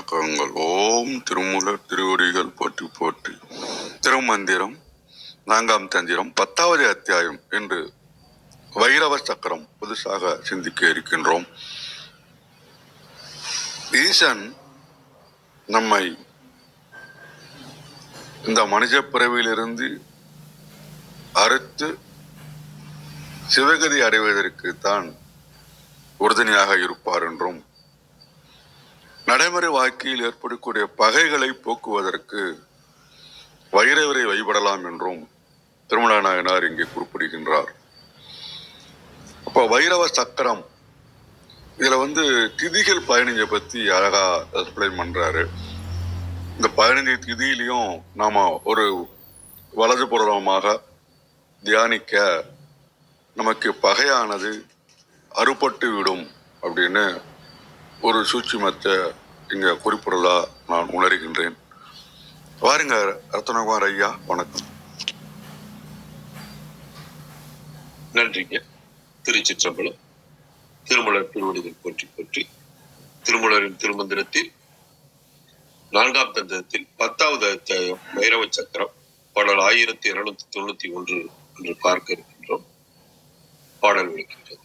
வணக்கங்கள். ஓம் திருமூலர் திருவடிகள் போற்றி போற்றி. திருமந்திரம் 4ஆம் தந்திரம் 10வது அத்தியாயம் என்று வைரவ சக்கரம் புதுசாக சிந்திக்க இருக்கின்றோம். ஈசன் நம்மை இந்த மனித பிறவியிலிருந்து அறுத்து சிவகதி அடைவதற்கு தான் உறுதுணையாக இருப்பார் என்றும், நடைமுறை வாழ்க்கையில் ஏற்படக்கூடிய பகைகளை போக்குவதற்கு வைரவரை வழிபடலாம் என்றும் திருமலா நாயனார் இங்கே குறிப்பிடுகின்றார். அப்போ வைரவ சக்கரம் இதுல திதிகள் 15 பத்தி அழகா எக்ஸ்பிளைன் பண்றாரு. இந்த 15 திதியிலையும் நாம ஒரு வலது புறமாக தியானிக்க நமக்கு பகையானது அறுபட்டு விடும் அப்படின்னு ஒரு சூட்சுமத்தை இங்க குறிப்பிடலா நான் உணர்கின்றேன். வாருங்க ரத்னகுமார் ஐயா, வணக்கம். நன்றிங்க. திருச்சிற்றம்பலம். திருமலர் திருவடிகள் போற்றி போற்றி. திருமலரின் திருமந்திரத்தில் 4ஆம் தந்திரத்தில் 10வது அத்தியாயம் வைரவ சக்கரம் பாடல் 1291 என்று பார்க்க இருக்கின்றோம். பாடல் விளக்கின்றது.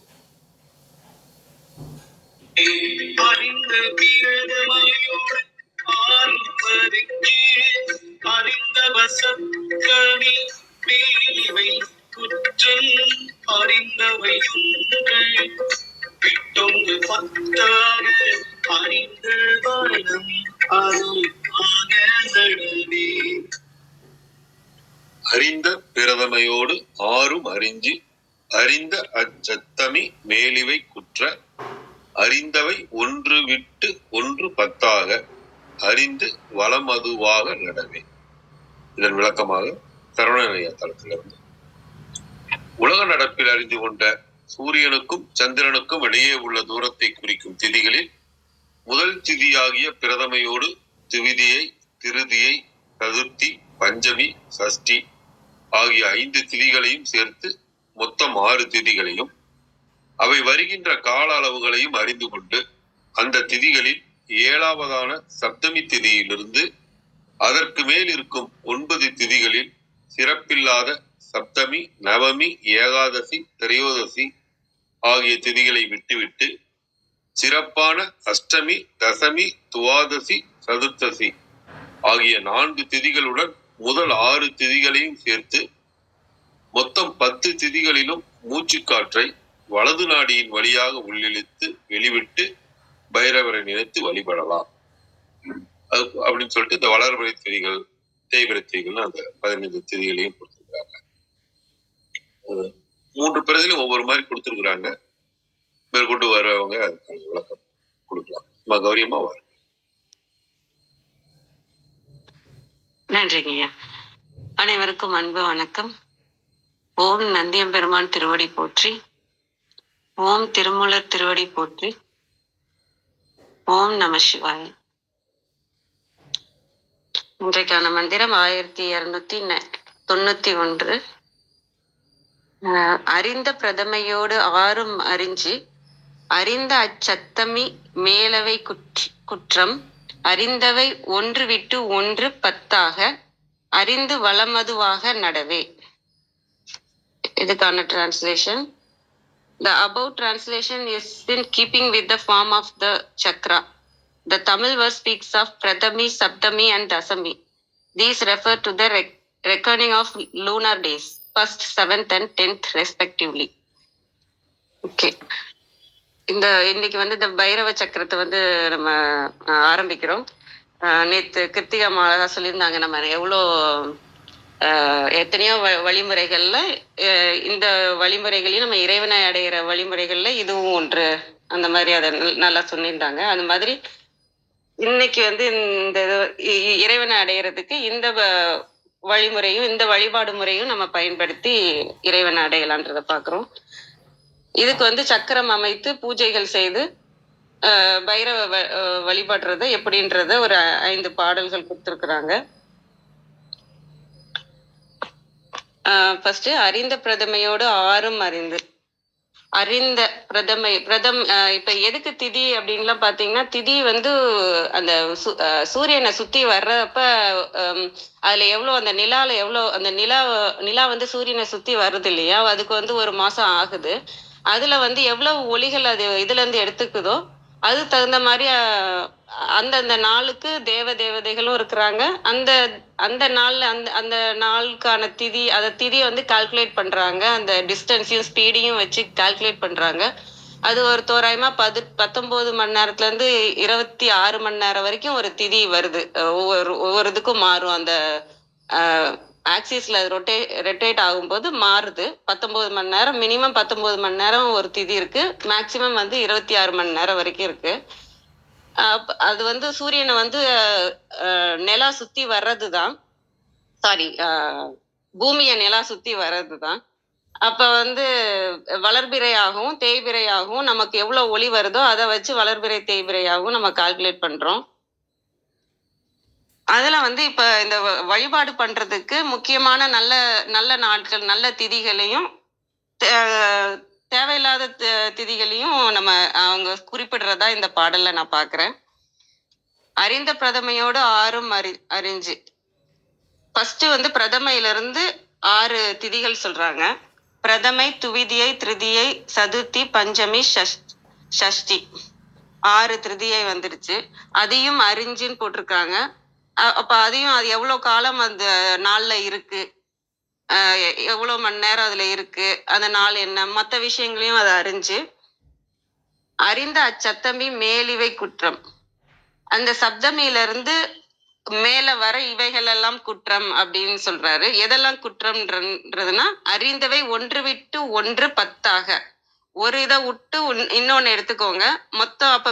அறிந்த பிரதமையோடு ஆறும் அறிஞ்சி அறிந்த அச்சத்தமி மேலிவை குற்ற அறிந்தவை ஒன்று விட்டு ஒன்று பத்தாக அறிந்து வளமதுவாக நடவே. இதன் விளக்கமாக சரவணனையா தளத்திலிருந்து, உலக நடப்பில் அறிந்து கொண்ட சூரியனுக்கும் சந்திரனுக்கும் இடையே உள்ள தூரத்தை குறிக்கும் திதிகளில் முதல் திதியாகிய பிரதமையோடு திவிதியை, திருதியை, சதுர்த்தி, பஞ்சமி, சஷ்டி ஆகிய 5 திதிகளையும் சேர்த்து மொத்தம் 6 திதிகளையும் அவை வருகின்ற கால அளவுகளையும் அறிந்து கொண்டு அந்த திதிகளில் 7வதான சப்தமி திதியிலிருந்து அதற்கு மேல் இருக்கும் 9 திதிகளில் சிறப்பில்லாத சப்தமி, நவமி, ஏகாதசி, திரையோதசி ஆகிய திதிகளை விட்டுவிட்டு சிறப்பான அஷ்டமி, தசமி, துவாதசி, சதுர்த்தசி ஆகிய 4 திதிகளுடன் முதல் 6 திதிகளையும் சேர்த்து மொத்தம் 10 திதிகளிலும் மூச்சுக்காற்றை வலது நாடியின் வழியாக உள்ளிழுத்து வெளிவிட்டு பைரவரை நினைத்து வழிபடலாம் அப்படின்னு சொல்லிட்டு இந்த வளர்பிறை திதிகள், தேய்பிறை திதிகள் அந்த 15 திதிகளையும் கொடுத்திருக்காங்க. 3 பிரதிலும் ஒவ்வொரு மாதிரி கொடுத்திருக்கிறாங்க. மேற்கொண்டு வரவங்க அதுக்கான விளக்கம் கொடுக்கலாம். கௌரியமா வர. நன்றிங்க. அனைவருக்கும் அன்பு வணக்கம். ஓம் நந்தியம்பெருமான் திருவடி போற்றி. ஓம் திருமூலர் திருவடி போற்றி. ஓம் நம சிவாய. இன்றைக்கான மந்திரம் 1291. அறிந்த பிரதமையோடு ஆறும் அறிஞ்சி அறிந்த அச்சத்தமி மேலவை குற்றம் அறிந்தவை ஒன்று விட்டு ஒன்று பத்தாக அறிந்து வளமதுவாக நடவே. இதுக்கான translation. The above translation is in keeping with the form of the chakra. The Tamil verse speaks of Pradami, Saptami and Dasami. These refer to the reckoning of lunar days, 1st, 7th and 10th respectively. Okay. இன்னைக்கு இந்த பைரவ சக்கரத்தை நம்ம ஆரம்பிக்கிறோம். நேற்று கிருத்திகா அழகா சொல்லியிருந்தாங்க, நம்ம எத்தனையோ வழிமுறைகள்ல இந்த வழிமுறைகளையும் நம்ம இறைவனை அடைகிற வழிமுறைகள்ல இதுவும் ஒன்று, அந்த மாதிரி அதை நல்லா சொல்லியிருந்தாங்க. அது மாதிரி இன்னைக்கு இந்த இறைவனை அடைகிறதுக்கு இந்த வழிமுறையும் இந்த வழிபாடு முறையும் நம்ம பயன்படுத்தி இறைவனை அடையலான்றத பாக்குறோம். இதுக்கு சக்கரம் அமைத்து பூஜைகள் செய்து பைரவ வழிபடுறது எப்படின்றத ஒரு 5 பாடல்கள் கொடுத்திருக்கிறாங்க. ஃபர்ஸ்ட் அறிந்த பிரதமையோடு ஆறும் அறிந்து. அறிந்த இப்ப எதுக்கு திதி அப்படின்லாம் பாத்தீங்கன்னா, திதி வந்து அந்த சூரியனை சுத்தி வர்றப்ப அதுல எவ்வளவு அந்த நிலால எவ்வளவு அந்த நிலா வந்து சூரியனை சுத்தி வருது இல்லையா, அதுக்கு வந்து 1 மாசம் ஆகுது. அதுல வந்து எவ்வளவு ஒளிகள் அது இதுல இருந்து எடுத்துக்குதோ அது தகுந்த மாதிரி அந்தந்த நாளுக்கு தேவதைகளும் இருக்கிறாங்க. அந்த அந்த நாள்ல அந்த அந்த நாளுக்கான திதி அத திதியை வந்து கால்குலேட் பண்றாங்க. அந்த டிஸ்டன்ஸையும் ஸ்பீடையும் வச்சு கால்குலேட் பண்றாங்க. அது ஒரு தோராயமா 19 மணி நேரத்துல இருந்து 26 மணி நேரம் வரைக்கும் ஒரு திதி வருது. ஒவ்வொரு இதுக்கும் மாறும். அந்த ஆக்சிஸ்ல ரொட்டேட் ஆகும்போது மாறுது. 19 மணி நேரம், மினிமம் 19 மணி நேரம் ஒரு திதி இருக்கு. மேக்சிமம் வந்து 26 மணி நேரம் வரைக்கும் இருக்கு. அது வந்து சூரியனை வந்து நிலா சுத்தி வர்றதுதான். சாரி, பூமியை நிலா சுத்தி வர்றதுதான். அப்ப வந்து வளர்பிறையாகவும் தேய்பிறையாகவும் நமக்கு எவ்வளவு ஒளி வருதோ அதை வச்சு வளர்பிறை தேய்பிறையாகவும் நம்ம கால்குலேட் பண்றோம். அதுல வந்து இப்ப இந்த வழிபாடு பண்றதுக்கு முக்கியமான நல்ல நல்ல நாட்கள், நல்ல திதிகளையும் தேவையில்லாத திதிகளையும் நம்ம அவங்க குறிப்பிடுறதா இந்த பாடல்ல நான் பாக்குறேன். அறிந்த பிரதமையோடு ஆறும் அறிஞ்சு. ஃபர்ஸ்ட் வந்து பிரதமையிலிருந்து 6 திதிகள் சொல்றாங்க. பிரதமை, துவிதியை, திருதியை, சதுர்த்தி, பஞ்சமி, சஷ்டி 6 திருதியை வந்துருச்சு. அதையும் அறிஞ்சுன்னு போட்டிருக்காங்க. அப்ப அதையும் அது எவ்வளவு காலம் அந்த நாள்ல இருக்கு, எவ்வளவு மணி நேரம் அதுல இருக்கு, அந்த நாள் என்ன, மற்ற விஷயங்களையும் அதை அறிஞ்சு. அறிந்த அச்சத்தமி மேலிவை குற்றம். அந்த சப்தமியில இருந்து மேல வர இவைகள் எல்லாம் குற்றம் அப்படின்னு சொல்றாரு. எதெல்லாம் குற்றம்ன்றதுன்னா, அறிந்தவை ஒன்று விட்டு ஒன்று 10ஆக, ஒரு இதை விட்டு இன்னொன்னு எடுத்துக்கோங்க. மொத்தம் அப்ப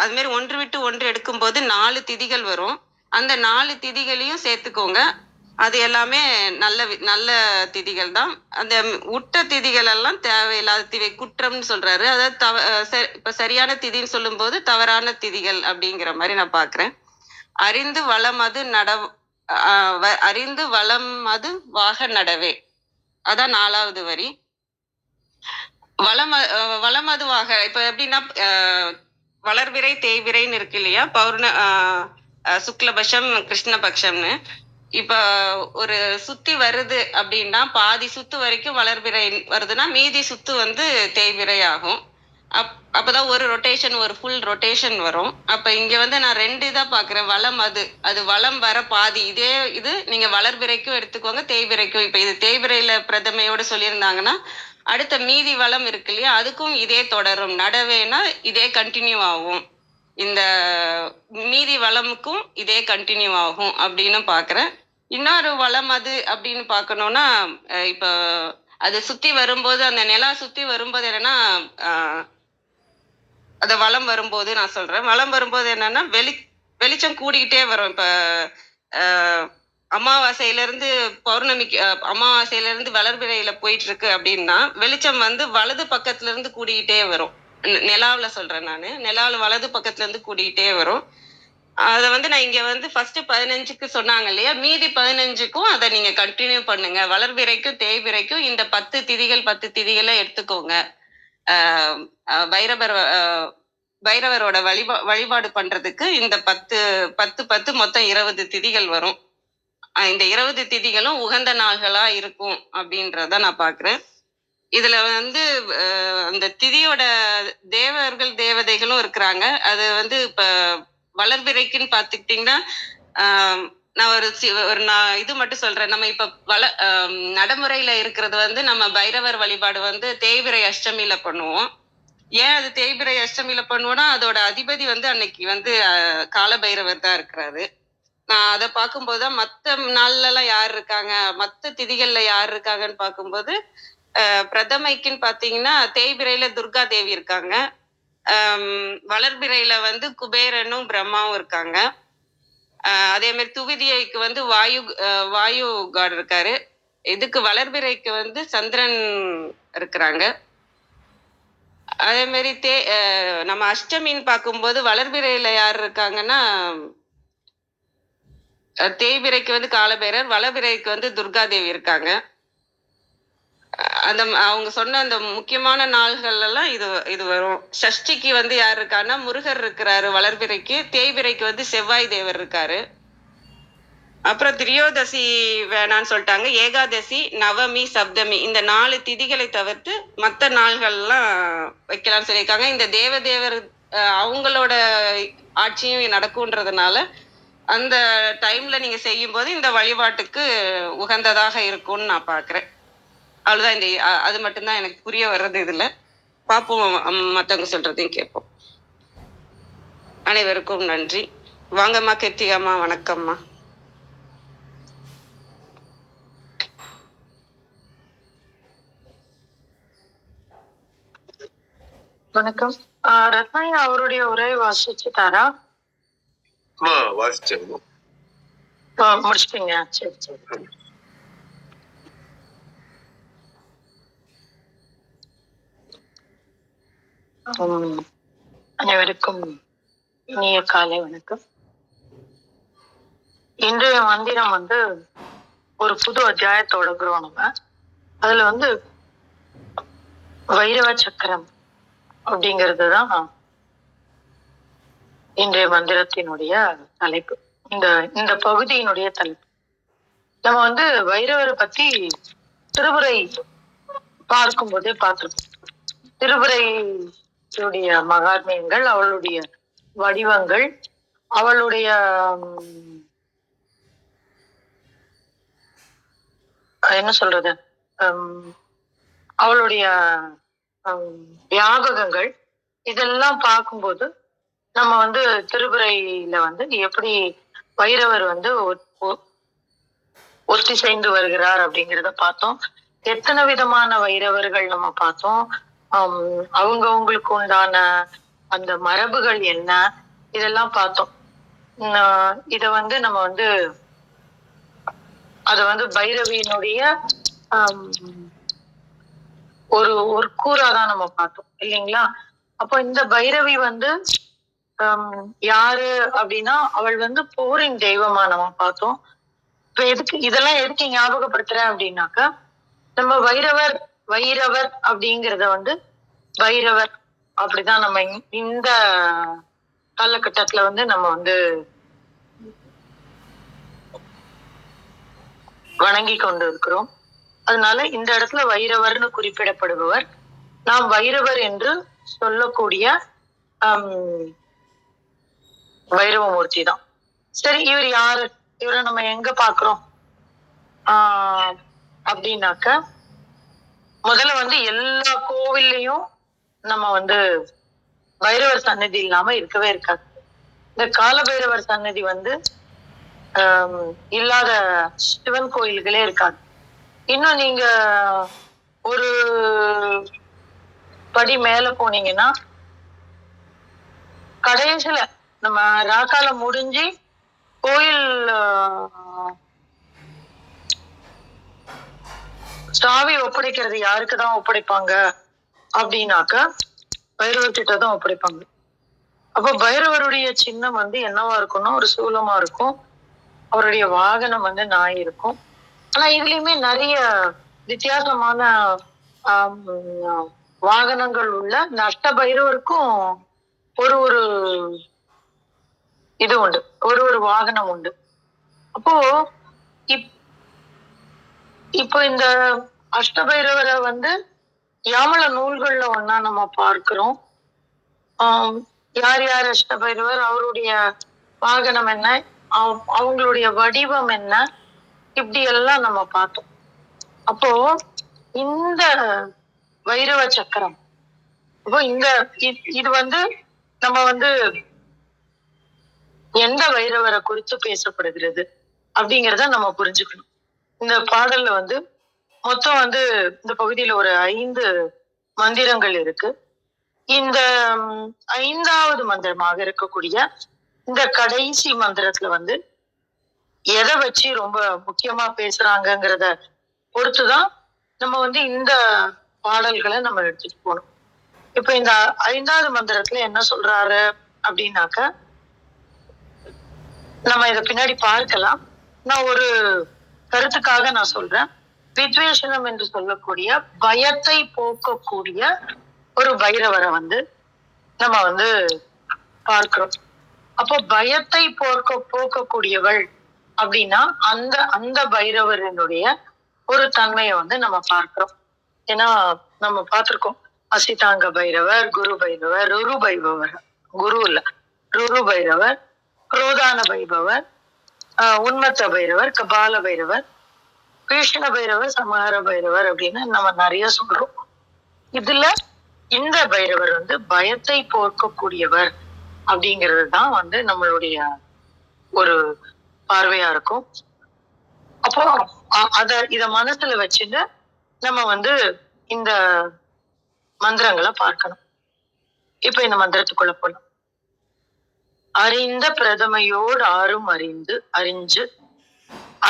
அது மாதிரி ஒன்று விட்டு ஒன்று எடுக்கும்போது 4 திதிகள் வரும். அந்த 4 திதிகளையும் சேர்த்துக்கோங்க. அது எல்லாமே நல்ல திதிகள் தான். அந்த உட்ட திதிகள் எல்லாம் தேவையில்லாத திதி, குற்றம்னு சொல்றாரு. அதாவது இப்ப சரியான திதின்னு சொல்லும் போது தவறான திதிகள் அப்படிங்கிற மாதிரி நான் பாக்குறேன். அறிந்து வளம் அது வாக நடவே, அதான் 4வது வரி. வளமதுவாக இப்ப எப்படின்னா, வளர்விரை தேய்விரைன்னு இருக்கு இல்லையா, சுக்லபட்சம் கிருஷ்ணபட்சம்னு. இப்ப ஒரு சுத்தி வருது அப்படின்னா பாதி சுத்து வரைக்கும் வளர்பிறை வருதுன்னா மீதி சுத்து வந்து தேய்விரை ஆகும். அப்பதான் ஒரு ரொட்டேஷன், ஒரு ஃபுல் ரொட்டேஷன் வரும். அப்ப இங்க வந்து நான் 2 இதா பாக்குறேன். வளம் அது வளம் வர பாதி. இதே இது நீங்க வளர்பிறைக்கும் எடுத்துக்கோங்க, தேய்பிறைக்கும். இப்ப இது தேய்பிறையில பிரதமையோட சொல்லியிருந்தாங்கன்னா, அடுத்த மீதி வளம் இருக்கு இல்லையா, அதுக்கும் இதே தொடரும். நடவேனா இதே கண்டினியூ ஆகும். இந்த மீதி வளமுக்கும் இதே கண்டினியூ ஆகும் அப்படின்னு பாக்குறேன். இன்னொரு வளம் அது அப்படின்னு பாக்கணும்னா, இப்ப அது சுத்தி வரும்போது, அந்த நிலா சுத்தி வரும்போது என்னன்னா, அத வளம் வரும்போது நான் சொல்றேன். வளம் வரும்போது என்னன்னா, வெளிச்சம் கூடிக்கிட்டே வரும். இப்ப அமாவாசையில இருந்து பௌர்ணமிக்கு, அமாவாசையில இருந்து வளர்பிறையில போயிட்டு இருக்கு அப்படின்னா, வெளிச்சம் வந்து வலது பக்கத்துல இருந்து கூடிக்கிட்டே வரும். நிலாவுல சொல்றேன் நானு. நிலாவுல வலது பக்கத்துல இருந்து கூடிக்கிட்டே வரும். அத வந்து நான் இங்க வந்து ஃபர்ஸ்ட் 15க்கு சொன்னாங்க இல்லையா, மீதி 15க்கும் அதை நீங்க கண்டினியூ பண்ணுங்க. வளர்பிறைக்கும் தேய்பிறைக்கும் இந்த 10 திதிகளை எடுத்துக்கோங்க. பைரவரோட வழிபாடு பண்றதுக்கு இந்த 10 மொத்தம் 20 திதிகள் வரும். இந்த 20 திதிகளும் உகந்த நாள்களா இருக்கும் அப்படின்றத நான் பாக்குறேன். இதுல வந்து அந்த திதியோட தேவதைகளும் இருக்கிறாங்க. அது வந்து இப்ப வளர்பிறைக்குன்னு பாத்துக்கிட்டீங்கன்னா, நான் நான் இது மட்டும் சொல்றேன். நம்ம இப்ப நடைமுறையில இருக்கிறது வந்து, நம்ம பைரவர் வழிபாடு வந்து தேய்பிறை அஷ்டமியில பண்ணுவோம். ஏன் அது தேய்பிறை அஷ்டமியில பண்ணுவோம்னா, அதோட அதிபதி வந்து அன்னைக்கு வந்து கால பைரவர் தான் இருக்கிறாரு. நான் அதை பார்க்கும்போதுதான் மத்த நாள்ல எல்லாம் யார் இருக்காங்க, மத்த திதிகள்ல யார் இருக்காங்கன்னு பார்க்கும்போது, பிரதமைக்குன்னு பாத்தீங்கன்னா தேய்பிறையில துர்கா தேவி இருக்காங்க. வளர்பிறையில வந்து குபேரனும் பிரம்மாவும் இருக்காங்க. அதே மாதிரி துவிதியைக்கு வந்து வாயு காட் இருக்காரு. இதுக்கு வளர்பிறைக்கு வந்து சந்திரன் இருக்கிறாங்க. அதே மாதிரி நம்ம அஷ்டமின்னு பார்க்கும்போது வளர்பிறையில யார் இருக்காங்கன்னா, தேய்பிறைக்கு வந்து காலபைரர், வளர்பிறைக்கு வந்து துர்கா தேவி இருக்காங்க. அந்த அவங்க சொன்ன அந்த முக்கியமான நாள்கள் எல்லாம் இது இது வரும். சஷ்டிக்கு வந்து யார் இருக்காருன்னா முருகர் இருக்கிறாரு வளர்பிறைக்கு, தேய்பிறைக்கு வந்து செவ்வாய் தேவர் இருக்காரு. அப்புறம் திரியோதசி வேணான்னு சொல்லிட்டாங்க. ஏகாதசி, நவமி, சப்தமி இந்த 4 திதிகளை தவிர்த்து மற்ற நாள்கள்லாம் வைக்கலாம்னு சொல்லியிருக்காங்க. இந்த தேவதேவர் அவங்களோட ஆட்சியும் நடக்கும்ன்றதுனால அந்த டைம்ல நீங்க செய்யும் போது இந்த வழிபாட்டுக்கு உகந்ததாக இருக்கும்னு நான் பாக்குறேன். அவ்வளவுதான். இந்த அது மட்டும்தான் எனக்கு புரிய வர்றது. இதுல பார்ப்போம், மத்தவங்க சொல்றதையும் கேட்போம். அனைவருக்கும் நன்றி. வாங்கம்மா கிருத்திகாம்மா, வணக்கம்மா. வணக்கம். ரத்னாயா அவருடைய உரை வாசிச்சுட்டாரா? வாசிச்சேன். முடிச்சிட்டீங்க? சரி சரி. அனைவருக்கும் இனிய காலை வணக்கம். இன்றைய மந்திரம் வந்து ஒரு புது அத்தியாயத்தை தொடங்குறோம் நம்ம. அதுல வந்து வைரவ சக்கரம் அப்படிங்கிறது தான் இன்றைய மந்திரத்தினுடைய தலைப்பு. இந்த பகுதியினுடைய தலைப்பு. நம்ம வந்து வைரவரை பத்தி திருவுரை பார்க்கும் போதே பார்த்திருக்கோம். திருவுரையுடைய மகாத்மியங்கள், அவளுடைய வடிவங்கள், அவளுடைய என்ன சொல்றது, அவளுடைய வியாபகங்கள், இதெல்லாம் பார்க்கும்போது நம்ம வந்து திருவுரையில வந்து எப்படி வைரவர் வந்து ஒத்திசைந்து வருகிறார் அப்படிங்கிறத பார்த்தோம். எத்தனை விதமான வைரவர்கள் நம்ம பார்த்தோம். அவங்களுக்கு உண்டான அந்த மரபுகள் என்ன, இதெல்லாம் பார்த்தோம். இத வந்து நம்ம வந்து அத வந்து பைரவியினுடைய ஒரு ஒரு கூறாதான் நம்ம பார்த்தோம் இல்லைங்களா? அப்போ இந்த பைரவி வந்து யாரு அப்படின்னா, அவள் வந்து போரின் தெய்வமா நம்ம பார்த்தோம். இப்ப இதெல்லாம் எதுக்கு ஞாபகப்படுத்துறேன் அப்படின்னாக்கா, நம்ம வைரவர் அப்படிங்கிறத வந்து பைரவர் அப்படிதான் நம்ம இந்த காலகட்டத்துல வந்து நம்ம வந்து வணங்கி கொண்டு இருக்கிறோம். அதனால இந்த இடத்துல வைரவர்னு குறிப்பிடப்படுபவர் நாம் வைரவர் என்று சொல்லக்கூடிய வைரவமூர்த்தி தான். சரி, இவர் யாரு? இவரை நம்ம எங்க பாக்குறோம் அப்படின்னாக்க, முதல்ல வந்து எல்லா கோவில்லையும் நம்ம வந்து பைரவர் சன்னதி இல்லாம இருக்கவே இருக்காது. இந்த கால பைரவர் சன்னதி வந்து இல்லாத சிவன் கோயில்களே இருக்காது. இன்னும் நீங்க ஒரு படி மேல போனீங்கன்னா, கடைசியில நம்ம ராக்காலம் முடிஞ்சு கோயில் சாவி ஒப்படைக்கிறது யாருக்குதான் ஒப்படைப்பாங்க அப்படின்னாக்கா, பைரவர் கிட்டதான் ஒப்படைப்பாங்க. அப்போ பைரவருடைய சின்னம் வந்து என்னவா இருக்கும்னா, ஒரு சூலமா இருக்கும். அவருடைய வாகனம் வந்து நாய் இருக்கும். ஆனா இதுலயுமே நிறைய வித்தியாசமான வாகனங்கள் உள்ள அஷ்ட பைரவருக்கும் ஒரு ஒரு இது உண்டு, ஒரு ஒரு வாகனம் உண்டு. அப்போ இப்போ இந்த அஷ்டபைரவரை வந்து யாமல நூல்கள்ல ஒன்னா நம்ம பார்க்கிறோம். யார் யார் அஷ்டபைரவர், அவருடைய வாகனம் என்ன, அவங்களுடைய வடிவம் என்ன, இப்படி எல்லாம் நம்ம பார்த்தோம். அப்போ இந்த வைரவ சக்கரம், அப்போ இது வந்து நம்ம வந்து எந்த வைரவரை குறித்து பேசப்படுகிறது அப்படிங்கிறத நம்ம புரிஞ்சுக்கணும். இந்த பாடல்ல வந்து மொத்தம் வந்து இந்த பகுதியில ஒரு 5 மந்திரங்கள் இருக்கு. இந்த 5வது மந்திரமாக இருக்கக்கூடிய இந்த கடைசி மந்திரத்துல வந்து எதை வச்சு ரொம்ப முக்கியமா பேசுறாங்கிறத பொறுத்துதான் நம்ம வந்து இந்த பாடல்களை நம்ம எடுத்துட்டு போகணும். இப்ப இந்த 5வது மந்திரத்துல என்ன சொல்றாரு அப்படின்னாக்க, நம்ம இதை பின்னாடி பார்க்கலாம். நான் ஒரு கருத்துக்காக நான் சொல்றேன். வித்வேஷனம் என்று சொல்லக்கூடிய பயத்தை போக்கக்கூடிய ஒரு பைரவரை வந்து நம்ம வந்து பார்க்கிறோம். அப்போ பயத்தை போக்கக்கூடியவள் அப்படின்னா அந்த அந்த பைரவரினுடைய ஒரு தன்மையை வந்து நம்ம பார்க்கிறோம். ஏன்னா நம்ம பார்த்திருக்கோம் அசிதாங்க பைரவர், குரு பைரவர், ருரு பைரவர், குரு இல்ல ருரு பைரவர், குரோதான பைரவர், உன்மத்த பைரவர், கபால பைரவர், கிருஷ்ண பைரவர், சமஹர பைரவர் அப்படின்னு நம்ம நிறைய சொல்றோம். இதுல இந்த பைரவர் வந்து பயத்தை போக்கக்கூடியவர் அப்படிங்கிறது தான் வந்து நம்மளுடைய ஒரு பார்வையா இருக்கும். அப்போ இத மனசுல வச்சுட்டு நம்ம வந்து இந்த மந்திரங்களை பார்க்கணும். இப்ப இந்த மந்திரத்துக்குள்ள போலாம். அறிந்த பிரதமையோடு ஆறும் அறிஞ்சு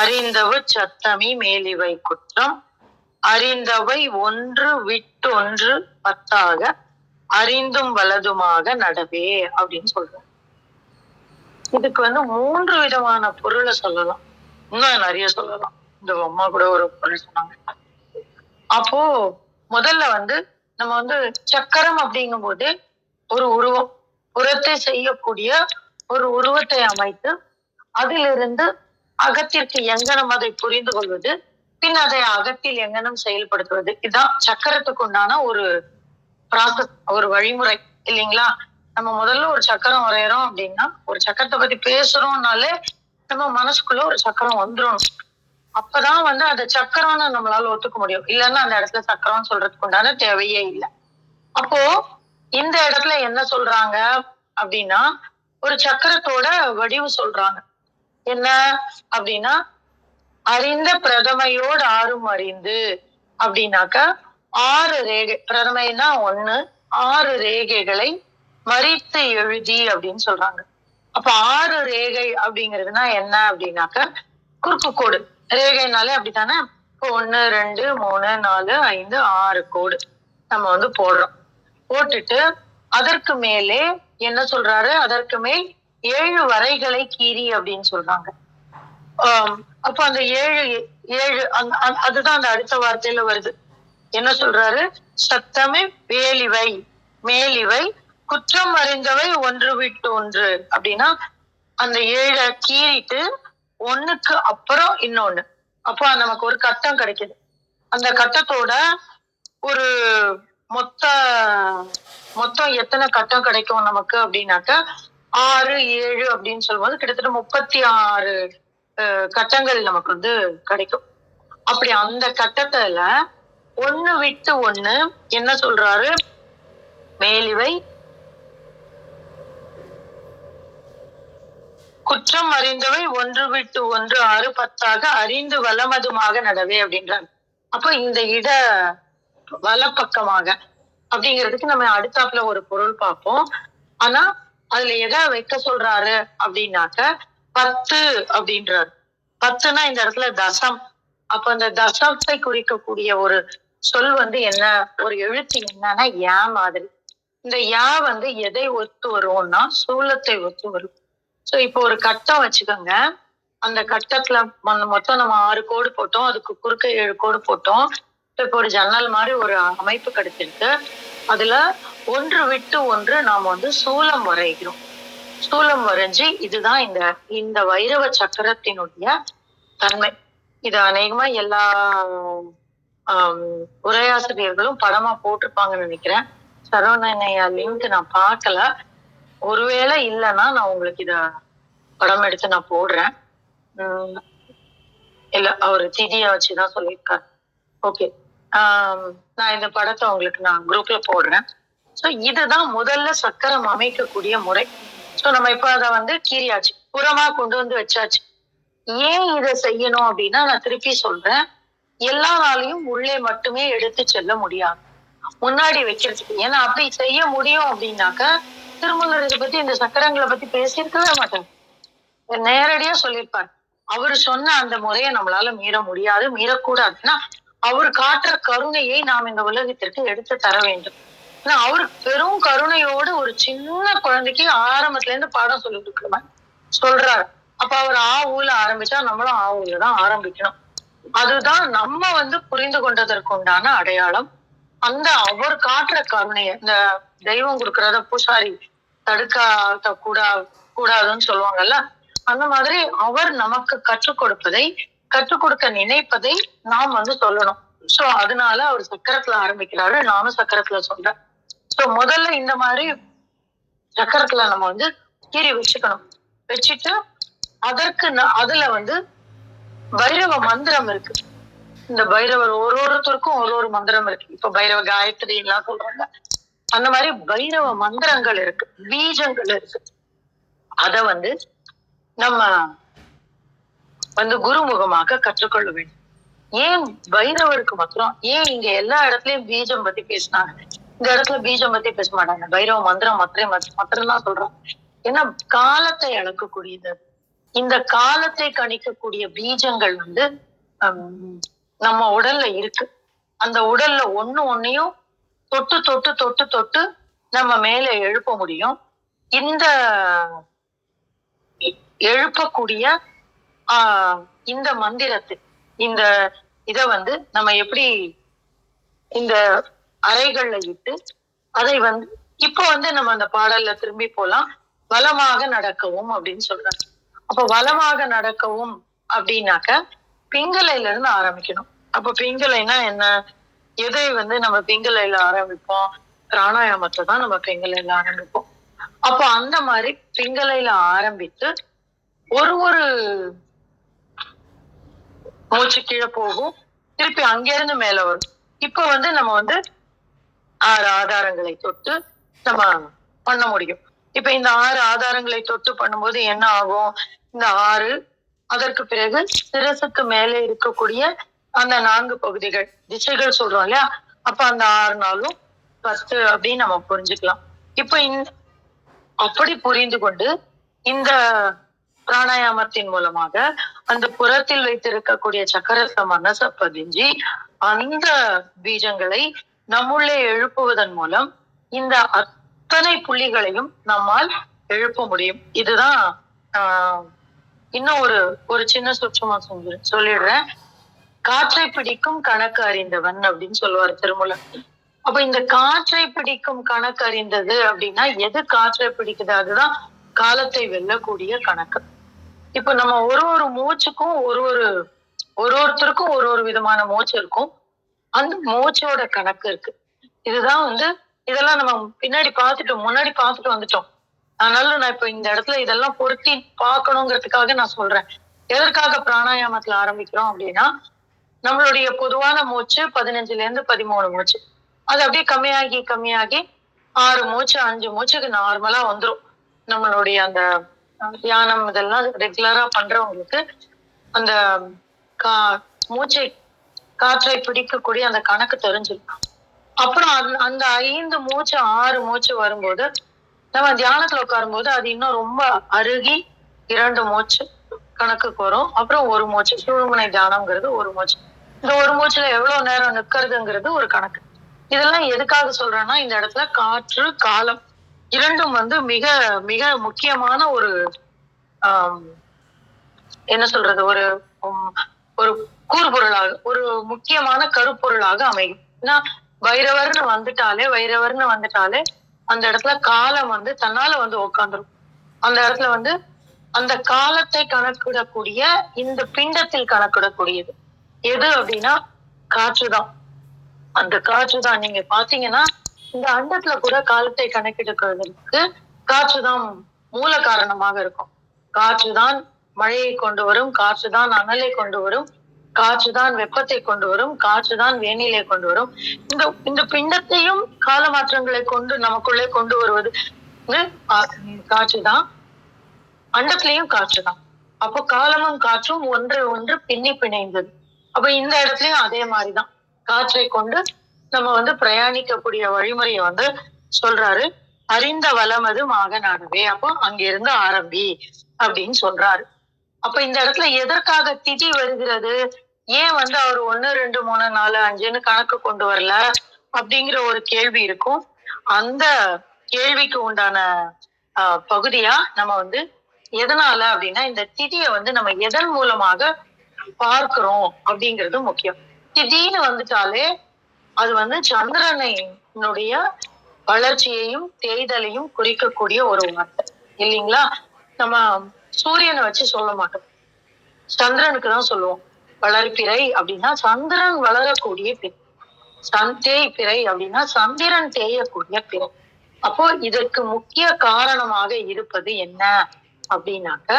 அறிந்தவு சத்தமி மேலிவை குற்றம் அறிந்தவை ஒன்று விட்டு ஒன்று பத்தாக அறிந்தும் வலதுமாக நடவே அப்படின்னு சொல்றேன். இதுக்கு வந்து 3 விதமான பொருளை சொல்லலாம், இன்னும் நிறைய சொல்லலாம். இந்த அம்மா கூட ஒரு பொருள் சொன்னாங்க. அப்போ முதல்ல வந்து நம்ம வந்து சக்கரம் அப்படிங்கும் போது ஒரு உருவம், புறத்தை செய்யக்கூடிய ஒரு உருவத்தை அமைத்து அதிலிருந்து அகத்திற்கு எங்கனம் அதை புரிந்து கொள்வது, பின் அதை அகத்தில் எங்கனம் செயல்படுத்துவது, இதுதான் சக்கரத்துக்கு உண்டான ஒரு ப்ராசஸ், ஒரு வழிமுறை இல்லைங்களா? நம்ம முதல்ல ஒரு சக்கரம் வரையறோம் அப்படின்னா, ஒரு சக்கரத்தை பத்தி பேசுறோம்னாலே நம்ம மனசுக்குள்ள ஒரு சக்கரம் வந்துடும். அப்பதான் வந்து அந்த சக்கரம்னு நம்மளால ஒத்துக்க முடியும். இல்லைன்னா அந்த இடத்துல சக்கரம் சொல்றதுக்கு உண்டான தேவையே இல்லை. அப்போ இந்த இடத்துல என்ன சொல்றாங்க அப்படின்னா, ஒரு சக்கரத்தோட வடிவு சொல்றாங்க. என்ன அப்படின்னா, அறிந்த பிரதமையோடு ஆறும் அறிந்து அப்படின்னாக்கா 6 ரேகை, பிரதமைனா 1, 6 ரேகைகளை மறித்து எழுதி அப்படின்னு சொல்றாங்க. அப்ப 6 ரேகை அப்படிங்கிறதுனா என்ன அப்படின்னாக்க குறுக்கு கோடு. ரேகைனாலே அப்படித்தானே. இப்போ 1 2 3 4 5 6 கோடு நம்ம வந்து போடுறோம். போட்டுட்டு அதற்கு மேலே என்ன சொல்றாரு, அதற்கு மேல் 7 வரைகளை கீறி அப்படின்னு சொல்றாங்க. அப்ப அந்த 7 அதுதான் அந்த அடுத்த வார்த்தையில வருது. என்ன சொல்றாரு, சத்தமே வேலிவை மேலிவை குற்றம் அறிந்தவை ஒன்று விட்டு ஒன்று அப்படின்னா அந்த 7 கீறிட்டு 1க்கு அப்புறம் இன்னொன்னு. அப்போ நமக்கு ஒரு கட்டம் கிடைக்குது. அந்த கட்டத்தோட ஒரு மொத்தம் எத்தனை கட்டம் கிடைக்கும் நமக்கு அப்படின்னாக்க 6 7 அப்படின்னு சொல்லும்போது கிட்டத்தட்ட 36 கட்டங்கள் நமக்கு வந்து கிடைக்கும். அப்படி அந்த கட்டத்துல 1 விட்டு 1 என்ன சொல்றாரு, மேலிவை குற்றம் அறிந்தவை ஒன்று விட்டு ஒன்று 6 10ஆக அறிந்து வலமதுமாக நடவே அப்படின்றாங்க. அப்போ இந்த இட வலப்பக்கமாக அப்படிங்கிறதுக்கு நம்ம அடுத்தாப்புல ஒரு பொருள் பார்ப்போம். ஆனா அதுல எதை வைக்க சொல்றாரு அப்படின்னாக்க 10 அப்படின்றாரு. 10னா இந்த இடத்துல தசம். அப்ப அந்த தசத்தை குறிக்கக்கூடிய ஒரு சொல் வந்து என்ன, ஒரு எழுத்து என்னன்னா யா மாதிரி. இந்த யா வந்து எதை ஒத்து வரும்னா சூலத்தை ஒத்து வரும். சோ இப்போ ஒரு கட்டம் வச்சுக்கோங்க. அந்த கட்டத்துல மொத்தம் நம்ம 6 கோடு போட்டோம், அதுக்கு குறுக்க 7 கோடு போட்டோம். இப்போ ஒரு ஜன்னல் மாதிரி ஒரு அமைப்பு கிடைச்சிருக்கு. அதுல ஒன்று விட்டு ஒன்று நாம வந்து சூலம் வரைகிறோம். சூலம் வரைஞ்சு இதுதான் இந்த வைரவ சக்கரத்தினுடைய தன்மை. இது அநேகமா எல்லா உரையாசிரியர்களும் படமா போட்டிருப்பாங்கன்னு நினைக்கிறேன். சரவணையா லிங்க் நான் பார்க்கல. ஒருவேளை இல்லைன்னா நான் உங்களுக்கு இத படம் எடுத்து நான் போடுறேன். இல்ல அவரு திதிய வச்சுதான் சொல்லியிருக்காரு. ஓகே, நான் இந்த படத்தை உங்களுக்கு நான் குரூப்ல போடுறேன். ஸோ இதுதான் முதல்ல சக்கரம் அமைக்கக்கூடிய முறை. ஸோ நம்ம இப்ப அதை வந்து கீறியாச்சு, புறமா கொண்டு வந்து வச்சாச்சு. ஏன் இதை செய்யணும் அப்படின்னா, நான் திருப்பி சொல்றேன், எல்லா நாளையும் உள்ளே மட்டுமே எடுத்து செல்ல முடியாது, முன்னாடி வைக்கிறதுக்கு. ஏன்னா அப்படி செய்ய முடியும் அப்படின்னாக்க திருமூலர் இதை பத்தி, இந்த சக்கரங்களை பத்தி பேசியிருக்கவே மாட்டாங்க. நேரடியா சொல்லியிருப்பார். அவரு சொன்ன அந்த முறையை நம்மளால மீற முடியாது, மீறக்கூடாதுன்னா அவர் காட்டுற கருணையை நாம் இந்த உலகத்திற்கு எடுத்து தர வேண்டும். ஏன்னா அவரு பெரும் கருணையோடு ஒரு சின்ன குழந்தைக்கு ஆரம்பத்துல இருந்து பாடம் சொல்லி கொடுக்குற மாதிரி சொல்றாரு. அப்ப அவர் ஊல ஆரம்பிச்சா நம்மளும் ஊல தான் ஆரம்பிக்கணும். அதுதான் நம்ம புரிந்து கொண்டதற்கு உண்டான அடையாளம். அந்த அவர் காட்டுற கருணைய, இந்த தெய்வம் கொடுக்கறத பூசாரி தடுக்க கூடாதுன்னு சொல்லுவாங்கல்ல, அந்த மாதிரி அவர் நமக்கு கற்றுக் கொடுப்பதை, கற்றுக் கொடுக்க நினைப்பதை நாம் சொல்லணும். சோ அதனால அவர் சக்கரத்துல ஆரம்பிக்கிறாரு, நானும் சக்கரத்துல சொல்றேன். சோ முதல்ல இந்த மாதிரி சக்கரத்துல நம்ம கீறி வச்சுக்கணும். வச்சுட்டு அதற்கு அதுல பைரவ மந்திரம் இருக்கு. இந்த பைரவர் ஒருத்தருக்கும் ஒரு மந்திரம் இருக்கு. இப்ப பைரவ காயத்ரி எல்லாம் சொல்றாங்க. அந்த மாதிரி பைரவ மந்திரங்கள் இருக்கு, பீஜங்கள் இருக்கு. அத நம்ம குருமுகமாக கற்றுக்கொள்ள வேண்டும். ஏன் பைரவருக்கு மாத்திரம், ஏன் இங்க எல்லா இடத்துலயும் பீஜம் பத்தி பேசினாங்க, இந்த இடத்துல பீஜம் பத்தி பேச மாட்டாங்க? பைரவ மந்திரம் மாத்திரம் தான் சொல்றாங்க. ஏன்னா காலத்தை அளக்கக்கூடியது. இந்த காலத்தை கணிக்கக்கூடிய பீஜங்கள் நம்ம உடல்ல இருக்கு. அந்த உடல்ல ஒன்னையும் தொட்டு தொட்டு தொட்டு தொட்டு நம்ம மேல எழுப்ப முடியும். இந்த எழுப்பக்கூடிய இந்த மந்திரத்தை, இந்த இத நம்ம எப்படி இந்த அறைகள்ல இட்டு அதை இப்ப நம்ம அந்த பாடல்ல திரும்பி போலாம். வலமாக நடக்கவும் அப்படின்னு சொல்றாங்க. அப்ப வலமாக நடக்கவும் அப்படின்னாக்க பிங்களையில இருந்து ஆரம்பிக்கணும். அப்ப பிங்களைனா என்ன? எதை நம்ம பிங்களையில ஆரம்பிப்போம்? பிராணாயாமத்தை தான் நம்ம பிங்களையில ஆரம்பிப்போம். அப்போ அந்த மாதிரி பிங்களையில ஆரம்பித்து ஒரு மூச்சு கீழே போகும், திருப்பி அங்கிருந்து மேல வரும். இப்ப நம்ம 6 ஆதாரங்களை தொட்டு நம்ம பண்ண முடியும். இப்ப இந்த 6 ஆதாரங்களை தொட்டு பண்ணும்போது என்ன ஆகும்? இந்த 6, அதற்கு பிறகு சிரசுக்கு மேலே இருக்கக்கூடிய அந்த 4 பகுதிகள், திசைகள் சொல்றோம் இல்லையா? அப்ப அந்த 6 நாளும் 10 அப்படின்னு நம்ம புரிஞ்சுக்கலாம். இப்ப அப்படி புரிந்து கொண்டு இந்த பிராணாயாமத்தின் மூலமாக அந்த புறத்தில் வைத்திருக்கக்கூடிய சக்கரத்தை மனச பதிஞ்சு அந்த பீஜங்களை நம்முள்ளே எழுப்புவதன் மூலம் இந்த அத்தனை புள்ளிகளையும் நம்மால் எழுப்ப முடியும். இதுதான் இன்னும் ஒரு சின்ன சுற்றமா சொல்லிடுறேன். காற்றை பிடிக்கும் கணக்கு அறிந்தவன் அப்படின்னு சொல்லுவார் திருமூலர். அப்ப இந்த காற்றை பிடிக்கும் கணக்கு அறிந்தது அப்படின்னா எது காற்றை பிடிக்குது? அதுதான் காலத்தை வெல்லக்கூடிய கணக்கு. இப்ப நம்ம ஒரு மூச்சுக்கும் ஒருத்தருக்கும் ஒரு விதமான மூச்சு இருக்கும். அந்த மூச்சோட கணக்கு இருக்கு. இதுதான் இதெல்லாம் நம்ம முன்னாடி பார்த்துட்டு வந்துட்டோம். அதனால நான் இப்ப இந்த இடத்துல இதெல்லாம் பொருத்தி பார்க்கணுங்கிறதுக்காக நான் சொல்றேன். எதற்காக பிராணாயாமத்துல ஆரம்பிக்கிறோம் அப்படின்னா, நம்மளுடைய பொதுவான மூச்சு 15ல இருந்து 13 மூச்சு. அது அப்படியே கம்மியாகி 6 மூச்சு 5 மூச்சுக்கு நார்மலா வந்துரும். நம்மளுடைய அந்த தியானம் இதெல்லாம் ரெகுலரா பண்றவங்களுக்கு அந்த காற்றை பிடிக்கக்கூடிய அந்த கணக்கு தெரிஞ்சிருக்கும். அப்புறம் அந்த 5 மூச்சு 6 மூச்சு வரும்போது நம்ம தியானத்துல உட்காரும் போது அது இன்னும் ரொம்ப அருகி 2 மூச்சு கணக்குக்கு வரும். அப்புறம் 1 மூச்சு, சுழுமுனை தியானம்ங்கிறது 1 மூச்சு. இந்த 1 மூச்சுல எவ்வளவு நேரம் நிற்கிறதுங்கிறது ஒரு கணக்கு. இதெல்லாம் எதுக்காக சொல்றேன்னா, இந்த இடத்துல காற்று காலம் இரண்டும் மிக மிக முக்கியமான ஒரு என்ன சொல்றது, ஒரு கூறுபொருளாக, ஒரு முக்கியமான கருப்பொருளாக அமையும். ஏன்னா வைரவர்னு வந்துட்டாலே அந்த இடத்துல காலம் தன்னால உட்காந்துரும். அந்த இடத்துல அந்த காலத்தை கணக்கிடக்கூடிய இந்த பிண்டத்தில் கணக்கிடக்கூடியது எது அப்படின்னா காற்றுதான். அந்த காற்றுதான். நீங்க பாத்தீங்கன்னா இந்த அண்டத்துல கூட காலத்தை கணக்கெடுக்கிறதுக்கு காற்றுதான் மூல காரணமாக இருக்கும். காற்றுதான் மழையை கொண்டு வரும், காற்றுதான் அனலை கொண்டு வரும், காற்றுதான் வெப்பத்தை கொண்டு வரும், காற்றுதான் வேணிலை கொண்டு வரும். இந்த பிண்டத்தையும் கால மாற்றங்களை கொண்டு நமக்குள்ளே கொண்டு வருவது காற்றுதான். அண்டத்திலையும் காற்றுதான். அப்போ காலமும் காற்றும் ஒன்று பின்னி பிணைந்தது. அப்ப இந்த இடத்துலயும் அதே மாதிரிதான் காற்றை கொண்டு நம்ம பிரயாணிக்கக்கூடிய வழிமுறையை சொல்றாரு. அறிந்த வளமது மாக நாடவே. அப்போ அங்கிருந்து ஆரம்பி அப்படின்னு சொல்றாரு. அப்ப இந்த இடத்துல எதற்காக திதி வருகிறது, ஏன் அவர் 1 2 3 4 5ன்னு கணக்கு கொண்டு வரல அப்படிங்கிற ஒரு கேள்வி இருக்கும். அந்த கேள்விக்கு உண்டான பகுதியா நம்ம எதனால அப்படின்னா, இந்த திதியை நம்ம எதன் மூலமாக பார்க்கிறோம் அப்படிங்கிறது முக்கியம். திடீர்னு வந்துட்டாலே அது வந்து சந்திரனுடைய வளர்ச்சியையும் தேய்தலையும் குறிக்கக்கூடிய ஒரு வார்த்தை இல்லைங்களா? நம்ம சூரியனை வச்சு சொல்ல மாட்டோம், சந்திரனுக்கு தான் சொல்லுவோம். வளர்பிறை அப்படின்னா சந்திரன் வளரக்கூடிய பிறை, தேய்பிறை அப்படின்னா சந்திரன் தேயக்கூடிய பிறை. அப்போ இதற்கு முக்கிய காரணமாக இருப்பது என்ன அப்படின்னாக்க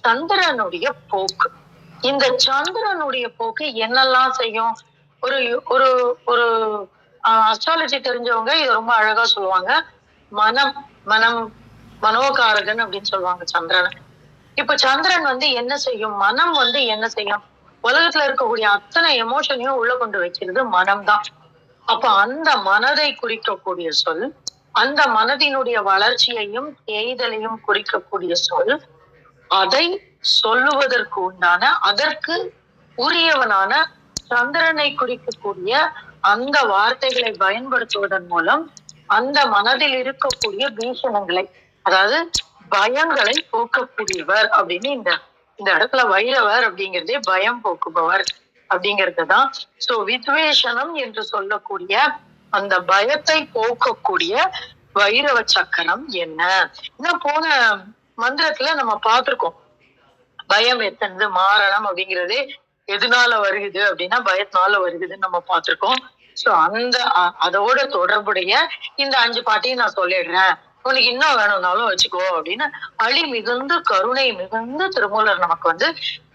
சந்திரனுடைய போக்கு. இந்த சந்திரனுடைய போக்கு என்னெல்லாம் செய்யும்? ஒரு ஒரு ஒரு அஸ்ட்ராலஜி தெரிஞ்சவங்க இதை ரொம்ப அழகா சொல்லுவாங்க. மனம் மனம் மனோகாரகன் அப்படின்னு சொல்லுவாங்க சந்திரனை. இப்ப சந்திரன் வந்து என்ன செய்யும்? மனம் வந்து என்ன செய்யும்? உலகத்துல இருக்கக்கூடிய அத்தனை எமோஷனையும் உள்ள கொண்டு வைக்கிறது மனம் தான். அப்ப அந்த மனதை குறிக்கக்கூடிய சொல், அந்த மனதினுடைய வளர்ச்சியையும் தேய்தலையும் குறிக்கக்கூடிய சொல், அதை சொல்லுவதற்கு உண்டான அதற்கு உரியவனான சந்திரனை குறிக்கக்கூடிய அந்த வார்த்தைகளை பயன்படுத்துவதன் மூலம் அந்த மனதில் இருக்கக்கூடிய பீஷணங்களை, அதாவது பயங்களை போக்கக்கூடியவர் அப்படின்னு இந்த இடத்துல வைரவர் அப்படிங்கிறதே பயம் போக்குபவர் அப்படிங்கிறது தான். சோ வித்வேஷனம் என்று சொல்லக்கூடிய அந்த பயத்தை போக்கக்கூடிய வைரவ சக்கரம் என்ன? இன்னும் போன மந்திரத்துல நம்ம பார்த்திருக்கோம், பயம் எத்தனது மாரணம் அப்படிங்கிறதே எதுனால வருகுது அப்படின்னா பயத்தினால வருகுதுன்னு நம்ம பார்த்திருக்கோம். சோ அதோட தொடர்புடைய இந்த 5 பாட்டையும் நான் சொல்லிடுறேன், உனக்கு இன்னும் வேணும்னாலும் வச்சுக்கோ அப்படின்னு அழி மிகுந்து கருணை மிகுந்து திருமூலர் நமக்கு வந்து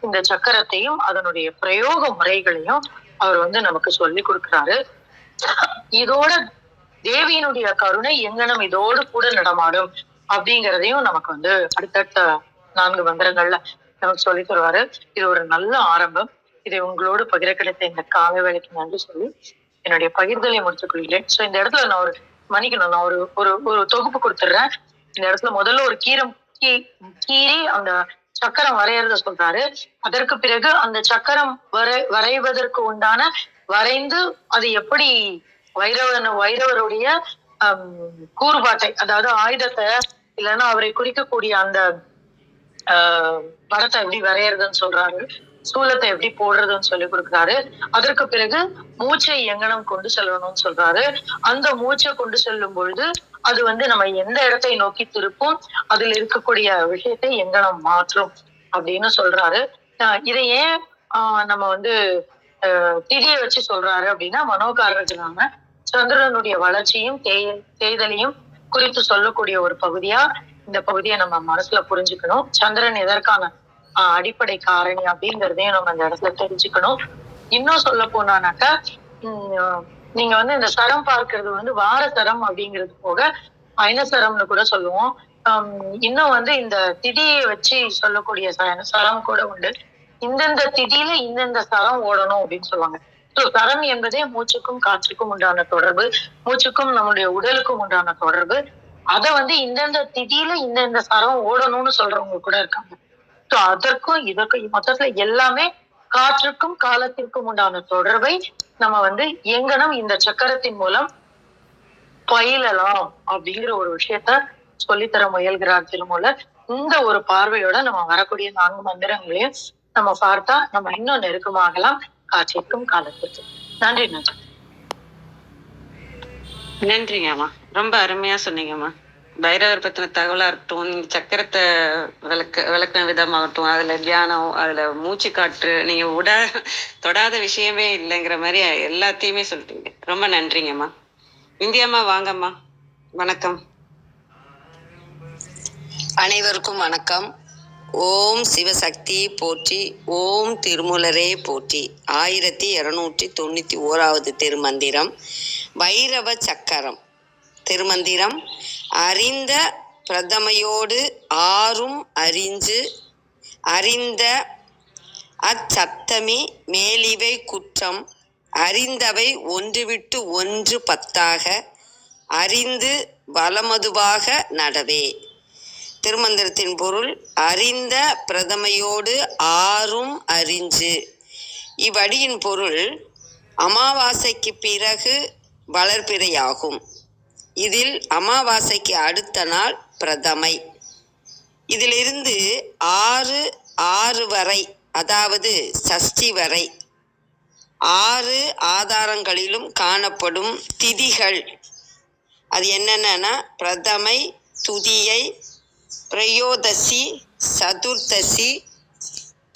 இந்த சக்கரத்தையும் அதனுடைய பிரயோக முறைகளையும் அவர் வந்து நமக்கு சொல்லி கொடுக்கிறாரு. இதோட தேவியினுடைய கருணை எங்கனம் இதோடு கூட நடமாடும் அப்படிங்கிறதையும் நமக்கு வந்து அடுத்தடுத்த 4 மந்திரங்கள்ல நமக்கு சொல்லி தருவாரு. இது ஒரு நல்ல ஆரம்பம். இதை உங்களோடு பகிர கிடைத்த இந்த காலை வேலைக்கு நன்றி சொல்லி என்னுடைய பகிர்தலை முடித்துக் கொள்கிறேன். சோ இந்த இடத்துல நான் நான் ஒரு தொகுப்பு கொடுத்துடுறேன். இந்த இடத்துல முதல்ல ஒரு கீறி அந்த சக்கரம் வரையறத சொல்றாரு. அதற்கு பிறகு அந்த சக்கரம் வரைவதற்கு உண்டான வரைந்து அது எப்படி வைரவருடைய கூறுபாட்டை, அதாவது ஆயுதத்தை இல்லைன்னா அவரை குறிக்கக்கூடிய அந்த படத்தை எப்படி வரையறதுன்னு சொல்றாரு, சூலத்தை எப்படி போடுறதுன்னு சொல்லி கொடுக்குறாரு. அதற்கு பிறகு மூச்சை எங்கனம் கொண்டு செல்லணும்னு சொல்றாரு. அந்த மூச்சை கொண்டு செல்லும் பொழுது அது வந்து நம்ம எந்த இடத்தை நோக்கி திருப்பும், அதுல இருக்கக்கூடிய விஷயத்தை எங்கனம் மாற்றும் அப்படின்னு சொல்றாரு. இதை ஏன் நம்ம வந்து திதியை வச்சு சொல்றாரு அப்படின்னா, மனோகாரர்களான சந்திரனுடைய வளர்ச்சியும் தேய்தலையும் குறித்து சொல்லக்கூடிய ஒரு பகுதியா இந்த பகுதியை நம்ம மனசுல புரிஞ்சுக்கணும். சந்திரன் எதற்கான அடிப்படை காரணி அப்படிங்கிறதையும் நம்ம இந்த இடத்துல தெரிஞ்சுக்கணும். இன்னும் சொல்ல போனானாக்கா நீங்க வந்து இந்த சரம் பார்க்கறது வந்து வார சரம் அப்படிங்கிறது போக அயனசரம்னு கூட சொல்லுவோம். இன்னும் வந்து இந்த திதியை வச்சு சொல்லக்கூடிய சரம் கூட உண்டு. இந்தந்த திதியில இந்தந்த சரம் ஓடணும் அப்படின்னு சொல்லுவாங்க. சரம் என்பதே மூச்சுக்கும் காற்றுக்கும் உண்டான தொடர்பு, மூச்சுக்கும் நம்முடைய உடலுக்கும் உண்டான தொடர்பு. அதை வந்து இந்தந்த திதியில இந்தந்த சரம் ஓடணும்னு சொல்றவங்க கூட இருக்காங்க. சோ அதற்கும் இதற்கும் மொத்தத்துல எல்லாமே காற்றுக்கும் காலத்திற்கும் உண்டான தொடர்பை நம்ம வந்து எங்கனம் இந்த சக்கரத்தின் மூலம் பயிலலாம் அப்படிங்கிற ஒரு விஷயத்த சொல்லித்தர முயல்கிறார் திருமூலர். இந்த ஒரு பார்வையோட நம்ம வரக்கூடிய 4 மந்திரங்களையும் நம்ம பார்த்தா நம்ம இன்னும் நெருக்கமாகலாம் காற்றிற்கும் காலத்திற்கும். நன்றி. நன்றிங்கம்மா, ரொம்ப அருமையா சொன்னீங்கம்மா. பைரவர் பத்தின தகவலா இருக்கட்டும், சக்கரத்தை விளக்கின விதமாகட்டும், அதுல தியானம், அதுல மூச்சு காற்று, நீங்க தொடாத விஷயமே இல்லைங்கிற மாதிரி எல்லாத்தையுமே சொல்லிட்டீங்க. ரொம்ப நன்றிங்கம்மா. இந்தியாம்மா வாங்கம்மா. வணக்கம். அனைவருக்கும் வணக்கம். ஓம் சிவசக்தி போற்றி, ஓம் திருமூலரே போற்றி. 1291வது திருமந்திரம் வைரவ சக்கரம். திருமந்திரம்: அறிந்த பிரதமையோடு ஆறும் அறிஞ்சு அறிந்த அச்சத்தமி மேலிவை குற்றம் அறிந்தவை ஒன்று விட்டு ஒன்று பத்தாக அறிந்து வலமதுவாக நடவே. திருமந்திரத்தின் பொருள்: அறிந்த பிரதமையோடு ஆறும் அறிஞ்சு. இவ்வடியின் பொருள் அமாவாசைக்கு பிறகு வளர்பிறையாகும். இதில் அமாவாசைக்கு அடுத்த நாள் பிரதமை. இதிலிருந்து 6 வரை, அதாவது சஷ்டி வரை 6 ஆதாரங்களிலும் காணப்படும் திதிகள் அது என்னென்னா பிரதமை, துதியை, பிரயோதசி, சதுர்த்தசி,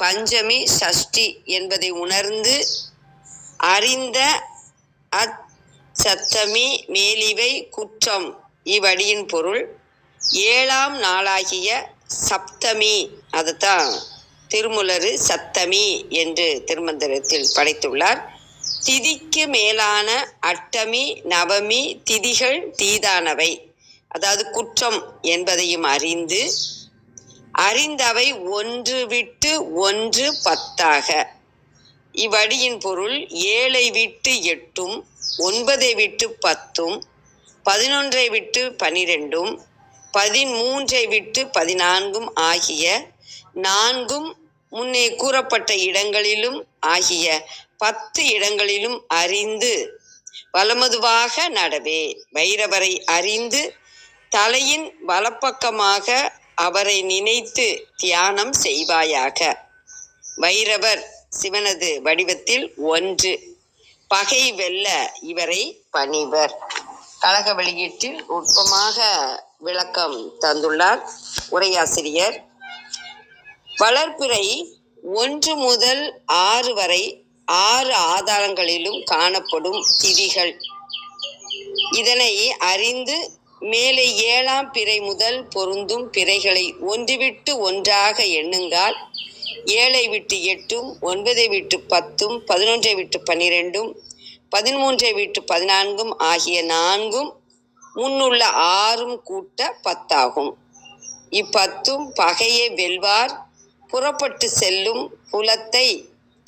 பஞ்சமி, சஷ்டி என்பதை உணர்ந்து அறிந்த சத்தமி மேலிவை குற்றம் இவ்வடியின் பொருள் 7ஆம் நாளாகிய சப்தமி, அதுதான் திருமுலரு சப்தமி என்று திருமந்திரத்தில் படைத்துள்ளார். திதிக்கு மேலான அட்டமி, நவமி திதிகள் தீதானவை, அதாவது குற்றம் என்பதையும் அறிந்தவை 1 விட்டு 1 10ஆக. இவ்வடியின் பொருள் 7ஐ விட்டு 8ம், 9ஐ விட்டு 10ம், 11ஐ விட்டு 12ம், 13ஐ விட்டு 14ம் ஆகிய 4ம் முன்னே கூறப்பட்ட இடங்களிலும் ஆகிய 10 இடங்களிலும் அறிந்து வலமதுவாக நடவே. வைரவரை அறிந்து தலையின் வலப்பக்கமாக அவரை நினைத்து தியானம் செய்வாயாக. வைரவர் சிவனது வடிவத்தில் 1. பகை வெல்ல இவரை பணிவர். கழக வெளியீட்டில் நுட்பமாக விளக்கம் தந்துள்ளார் உரையாசிரியர். வளர்பிறை 1 முதல் 6 வரை 6 ஆதாரங்களிலும் காணப்படும் திதிகள். இதனை அறிந்து மேலே 7ஆம் பிறை முதல் பொருந்தும் பிறைகளை 1 விட்டு 1ஆக எண்ணுங்கால் 7ஐ விட்டு 8ம், 9ஐ விட்டு 10ம், 11ஐ விட்டு 12ம், 13ஐ விட்டு 14ம் ஆகிய 4ம் முன்னுள்ள 6ம் கூட்ட 10ஆகும். இ10ம் பகையை வெல்வார் புறப்பட்டு செல்லும் புலத்தை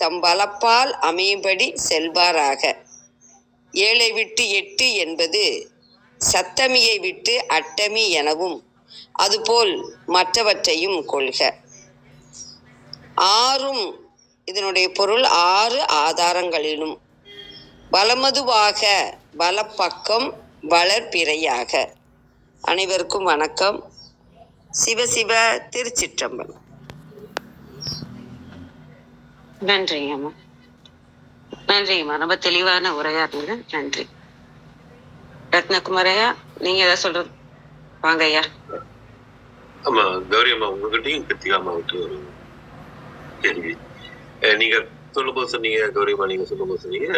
தம் வலப்பால் அமையும்படி செல்வாராக. 7ஐ விட்டு 8 என்பது சப்தமியை விட்டு அட்டமி எனவும் அதுபோல் மற்றவற்றையும் கொள்க. 6ம் இதனுடைய பொருள் 6 ஆதாரங்களிலும் வலமதுவாக வலப்பக்கம் வளர்பிறையாக. அனைவருக்கும் வணக்கம். சிவசிவ திருச்சிற்றம்பலம். நன்றிங்கம்மா, நன்றிங்கம்மா. ரொம்ப தெளிவான உரையா இருந்தது. நன்றி. ரத்னகுமாரையா, நீங்க ஏதாவது சொல்றது? வாங்க ஐயா. ஆமா கௌரி அம்மா, உங்ககிட்டயும் கிருத்திகா அம்மாவுக்கு ஒரு கேள்வி. நீங்க சொல்லும்போது சொன்னீங்க, கௌரிமா நீங்க சொல்லும்போது சொன்னீங்க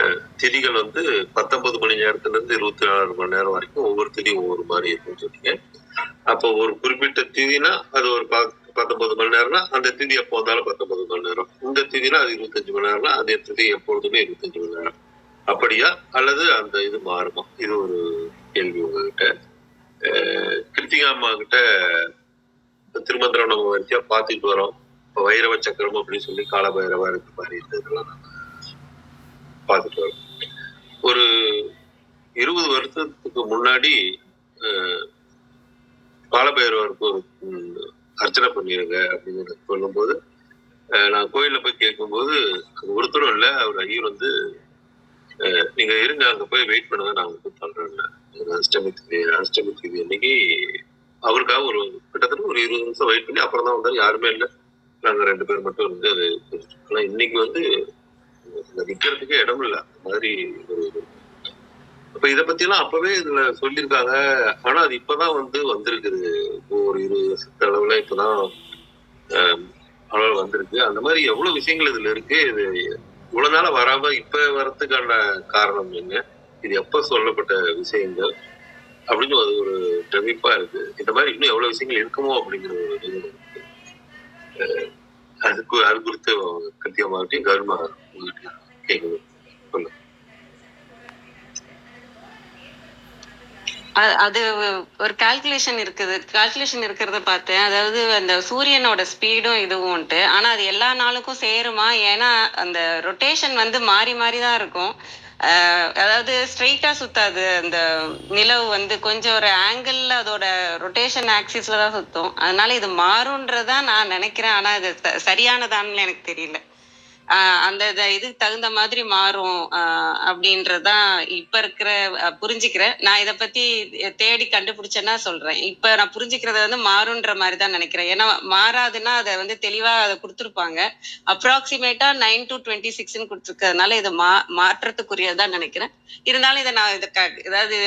திதிகள் 19 மணி நேரத்துல இருந்து 24 மணி நேரம் வரைக்கும் ஒவ்வொரு திதி ஒவ்வொரு மாதிரி இருக்குன்னு சொன்னீங்க. அப்போ ஒரு குறிப்பிட்ட திதினா அது ஒரு 19 மணி நேரம்னா அந்த திதி எப்போ வந்தாலும் 19 மணி நேரம். இந்த திதினா அது 25 மணி நேரம்னா அதே திதி எப்பொழுதுமே 25 மணி நேரம். அப்படியா அல்லது அந்த இது மாறுமா? இது ஒரு கேள்வி உங்ககிட்ட. கிருத்திகா அம்மா கிட்ட திருமந்திரம் நம்ம வரிசையா பார்த்துட்டு வரோம். வைரவ சக்கரம் அப்படின்னு சொல்லி காலபைரவா இருக்கு மாதிரி இதெல்லாம் பார்த்துட்டு வரோம். ஒரு 20 வருஷத்துக்கு முன்னாடி காலபைரவருக்கு ஒரு அர்ச்சனை பண்ணிருங்க அப்படின்னு சொல்லும்போது நான் கோயில்ல போய் கேட்கும்போது ஒருத்தரும் இல்லை. அவர் ஐயர் நீங்க இருங்க, அங்க போய் வெயிட் பண்ணுங்க, நான் உங்களுக்கு சொல்றேன். அஷ்டமி தேதி அன்னைக்கு அவருக்காக ஒரு கிட்டத்தட்ட ஒரு 20 நிமிஷம் வெயிட் பண்ணி அப்புறம் தான் வந்தாலும் யாருமே இல்லை. நாங்க 2 பேர் மட்டும் இருந்து அது. ஆனா இன்னைக்கு நிக்கிறதுக்கே இடம் இல்லை அந்த மாதிரி ஒரு. அப்ப இதை பத்தி எல்லாம் அப்பவே இதுல சொல்லியிருக்காங்க. ஆனா அது இப்பதான் வந்திருக்குது. ஒரு 20 வருஷத்து அளவுல இப்பதான் அளவு வந்திருக்கு. அந்த மாதிரி எவ்வளவு விஷயங்கள் இதுல இருக்கு. இது இவ்வளவு நாள வராம இப்ப வர்றதுக்கான காரணம் என்ன? இது எப்ப சொல்லப்பட்ட விஷயங்கள் அப்படின்னு அது ஒரு பிரமிப்பா இருக்கு. இந்த மாதிரி இன்னும் எவ்வளவு விஷயங்கள் இருக்குமோ அப்படிங்கிற ஒரு இது அது குறித்து கத்தியமாகட்டும் கருமா கேட்கணும். சொல்லுங்க. அது ஒரு கால்குலேஷன் இருக்கிறத பார்த்தேன். அதாவது அந்த சூரியனோட ஸ்பீடும் இதுவும் உண்டு. ஆனா அது எல்லா நாளுக்கும் சேருமா? ஏன்னா அந்த ரொட்டேஷன் மாறி மாறி தான் இருக்கும். அதாவது ஸ்ட்ரெயிட்டா சுத்தாது. அந்த நிலவு கொஞ்சம் ஒரு ஆங்கிள் அதோட ரொட்டேஷன் ஆக்சிஸ்ல தான் சுத்தும். அதனால இது மாறும்ன்றதான் நான் நினைக்கிறேன். ஆனா இது சரியானதான்னு எனக்கு தெரியல. அந்த இதுக்கு தகுந்த மாதிரி மாறும் அப்படின்றதான் இப்ப இருக்கிற புரிஞ்சுக்கிறேன். நான் இதை பத்தி தேடி கண்டுபிடிச்சேன்னா சொல்றேன். இப்ப நான் புரிஞ்சுக்கிறத வந்து மாறுன்ற மாதிரி தான் நினைக்கிறேன். ஏன்னா மாறாதுன்னா அதை வந்து தெளிவா அதை கொடுத்துருப்பாங்க. அப்ராக்சிமேட்டா 9 to 26ன்னு கொடுத்துருக்கிறதுனால இதை மாற்றத்துக்குரியதான் நினைக்கிறேன். இருந்தாலும் இதை நான் ஏதாவது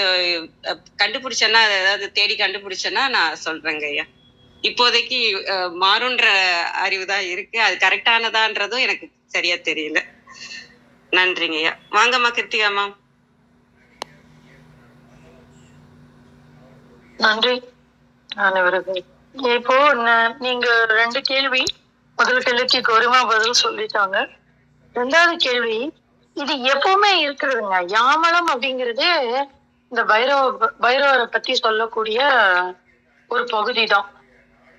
கண்டுபிடிச்சேன்னா ஏதாவது தேடி கண்டுபிடிச்சேன்னா நான் சொல்றேங்க ஐயா. இப்போதைக்கு மாறுன்ற அறிவு தான் இருக்கு. அது கரெக்டானதான்றதும் எனக்கு சரியா தெரியல. நன்றிங்க ஐயா. வாங்கம்மா கிருத்திகாமா. நன்றி. அனைவருக்கும் இப்போ நீங்க 2 கேள்வி, முதல் கேள்விக்கு கௌரவமா பதில் சொல்லிட்டாங்க. 2வது கேள்வி, இது எப்பவுமே இருக்கிறதுங்க. யாமளம் அப்படிங்கிறது இந்த பைரவரை பத்தி சொல்லக்கூடிய ஒரு பகுதி தான்.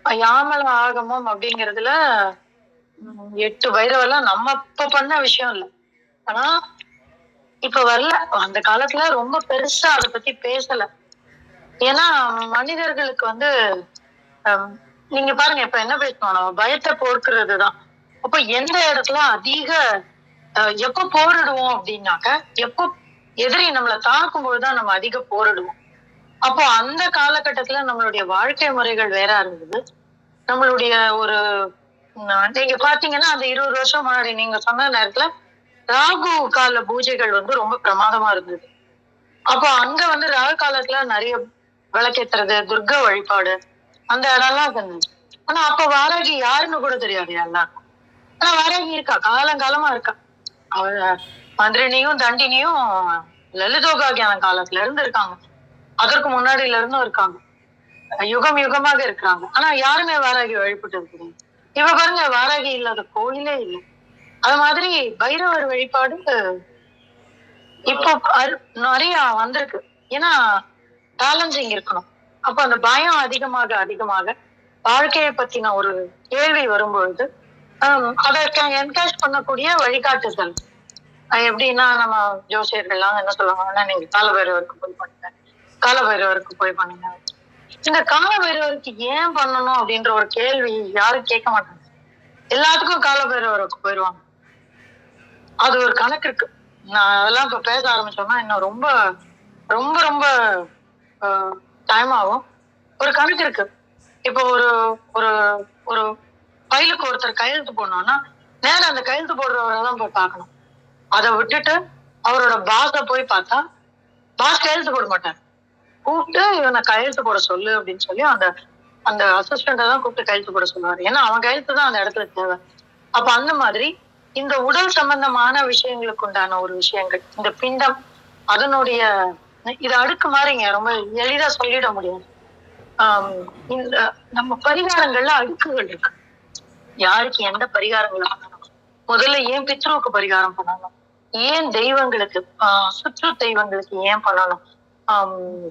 யாமல ஆகமம் அப்படிங்கிறதுல 8 பைரவெல்லாம் நம்ம இப்ப பண்ண விஷயம் இல்லை. ஆனா இப்ப வரல. அந்த காலத்துல ரொம்ப பெருசா அதை பத்தி பேசல. ஏன்னா மனிதர்களுக்கு வந்து நீங்க பாருங்க, இப்ப என்ன பேசணும், நம்ம பயத்தை போக்குறது தான். அப்ப எந்த இடத்துல அதிக எப்ப போரிடுவோம் அப்படின்னாக்க, எப்போ எதிரி நம்மளை தாக்கும் போதுதான் நம்ம அதிக போரிடுவோம். அப்போ அந்த காலகட்டத்துல நம்மளுடைய வாழ்க்கை முறைகள் வேற இருந்தது. நம்மளுடைய ஒரு நீங்க பாத்தீங்கன்னா அந்த 20 வருஷம் முன்னாடி நீங்க சொன்ன நேரத்துல ராகு கால பூஜைகள் வந்து ரொம்ப பிரமாதமா இருந்தது. அப்போ அங்க வந்து ராகு காலத்துல நிறைய விளக்கேத்துறது, துர்கா வழிபாடு, அந்த இடம்லாம் இருந்துச்சு. ஆனா அப்ப வாராகி யாருன்னு கூட தெரியாது எல்லாருக்கும். ஆனா வாராகி இருக்கா, காலங்காலமா இருக்கா. அவ மந்திரினியும் தண்டினியும் லலிதோகாகியான காலத்துல இருந்து இருக்காங்க. அதற்கு முன்னாடியில இருந்தும் இருக்காங்க. யுகம் யுகமாக இருக்கிறாங்க. ஆனா யாருமே வாராகி வழிபட்டு இருக்கிறாங்க. இவ பாருங்க, வாராகி இல்லாத கோயிலே இல்லை. அது மாதிரி பைரவர் வழிபாடு இப்போ நிறைய வந்திருக்கு. ஏன்னா பேலன்சிங் இருக்கணும். அப்ப அந்த பயம் அதிகமாக அதிகமாக வாழ்க்கையை பத்தின ஒரு கேள்வி வரும்பொழுது அதை என்கரேஜ் பண்ணக்கூடிய வழிகாட்டுதல். எப்படின்னா நம்ம ஜோசியர்கள்லாம் என்ன சொல்லுவாங்கன்னா, நீங்க காலபைரவருக்கு போய் பண்ணுங்க, காலபைரவருக்கு போய் பண்ணுங்க. இந்த காலபைரவருக்கு ஏன் பண்ணணும் அப்படின்ற ஒரு கேள்வி யாரும் கேட்க மாட்டாங்க. எல்லாத்துக்கும் காலபைரவருக்கு போயிடுவாங்க. அது ஒரு கணக்கு இருக்கு. நான் அதெல்லாம் இப்ப பேச ஆரம்பிச்சோம்னா இன்னும் ரொம்ப ரொம்ப ரொம்ப டைம் ஆகும். ஒரு கணக்கு இருக்கு. இப்போ ஒரு ஒரு ஒரு ஃபைலுக்கு ஒருத்தர் கையெழுத்து போடணும்னா நேரம் அந்த கையெழுத்து போடுறவரை தான் போய் பார்க்கணும். அதை விட்டுட்டு அவரோட பாஸை போய் பார்த்தா பாஸ் கையெழுத்து போட மாட்டார். கூப்பிட்டு இவனை கையெழுத்து போட சொல்லு அப்படின்னு சொல்லி அந்த அந்த அசிஸ்டண்ட்டை தான் கூப்பிட்டு கையெழுத்து போட சொல்லுவாரு. ஏன்னா அவன் கையெழுத்து தான் அந்த இடத்துல தேவை. அப்ப அந்த மாதிரி இந்த உடல் சம்பந்தமான விஷயங்களுக்கு உண்டான ஒரு விஷயங்கள், இந்த பிண்டம் அதனுடைய இது அடுக்கு மாதிரிங்க, ரொம்ப எளிதா சொல்லிட முடியாது. இந்த நம்ம பரிகாரங்கள்ல அடுக்குகள் இருக்கு. யாருக்கு எந்த பரிகாரங்கள் பண்ணணும், முதல்ல ஏன் பித்ருவுக்கு பரிகாரம் பண்ணணும், ஏன் தெய்வங்களுக்கு சுற்று தெய்வங்களுக்கு ஏன் பண்ணணும்,